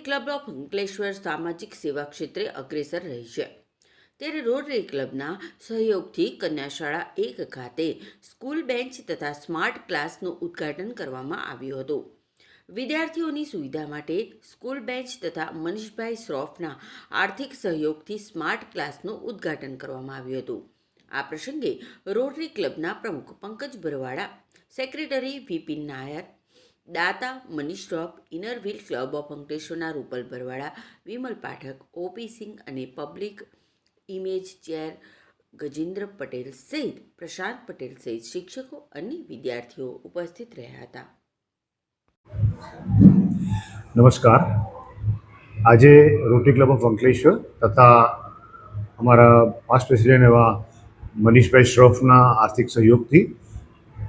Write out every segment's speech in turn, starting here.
Club of Ankleshwar સામાજિક સેવા ક્ષેત્રે અગ્રેસર રહી છે, ત્યારે રોટરી ક્લબના સહયોગથી કન્યાશાળા 1 ખાતે સ્કૂલ બેન્ચ તથા સ્માર્ટ ક્લાસનું ઉદ્ઘાટન કરવામાં આવ્યું હતું. વિદ્યાર્થીઓની સુવિધા માટે સ્કૂલ બેન્ચ તથા મનીષભાઈ શ્રોફના આર્થિક સહયોગથી સ્માર્ટ ક્લાસનું ઉદ્ઘાટન કરવામાં આવ્યું હતું. આ પ્રસંગે રોટરી ક્લબના પ્રમુખ પંકજ ભરવાડા, સેક્રેટરી વિપિન નાયર, દાતા Manish Shroff, Inner Wheel club of અંકલેશ્વરના રૂપલ ભરવાડા, વિમલ પાઠક, ઓપી સિંહ અને public image chair Gajendra Patel સહિત પ્રશાંત પટેલ સહિત શિક્ષકો અને વિદ્યાર્થીઓ ઉપસ્થિત રહ્યા હતા. નમસ્કાર. આજે રોટરી ક્લબ ઓફ અંકલેશ્વર તથા અમારા પાસ્ટ પ્રેસિડેન્ટ એવા મનીષભાઈ શ્રોફના આર્થિક સહયોગથી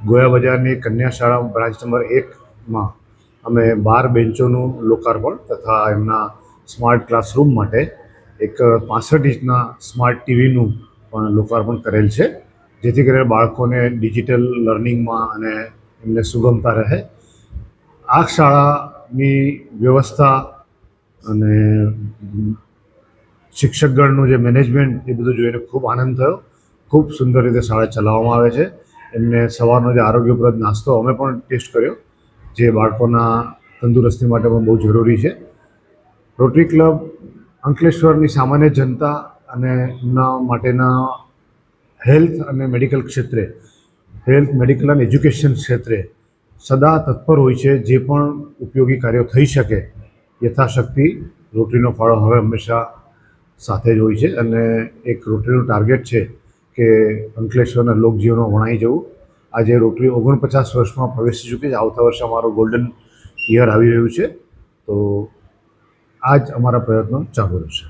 ગોયા બજારની કન્યા શાળા બ્રાન્ચ નંબર 1માં અમે 12 બેન્ચોનું લોકાર્પણ તથા એમના સ્માર્ટ ક્લાસરૂમ માટે એક 65 ઇંચના સ્માર્ટ ટીવીનું પણ લોકાર્પણ કરેલ છે, જેથી કરીને બાળકોને ડિજિટલ લર્નિંગમાં અને એમને સુગમતા રહે. આ શાળાની વ્યવસ્થા અને શિક્ષકગણનું જે મેનેજમેન્ટ એ બધું જોઈને ખૂબ આનંદ થયો. ખૂબ સુંદર રીતે શાળા ચલાવવામાં આવે છે. એમને સવારનો જે આરોગ્યપ્રદ નાસ્તો અમે પણ ટેસ્ટ કર્યો, જે બાળકોના તંદુરસ્તી માટે પણ બહુ જરૂરી છે. રોટરી ક્લબ અંકલેશ્વરની સામાન્ય જનતા અને એમના માટેના હેલ્થ અને મેડિકલ ક્ષેત્રે, હેલ્થ, મેડિકલ અને એજ્યુકેશન ક્ષેત્રે સદા તત્પર હોય છે. જે પણ ઉપયોગી કાર્યો થઈ શકે યથાશક્તિ રોટરીનો ફાળો હવે હંમેશા સાથે જ હોય છે. અને એક રોટરીનું ટાર્ગેટ છે કે અંકલેશ્વરના લોકજીવનમાં વણાઈ જવું. આજે રોટરી 49 વર્ષમાં પ્રવેશી ચૂકી છે. આવતા વર્ષે અમારો ગોલ્ડન યર આવી રહ્યું છે, તો આ જ અમારા પ્રયત્નો ચાલુ રહેશે.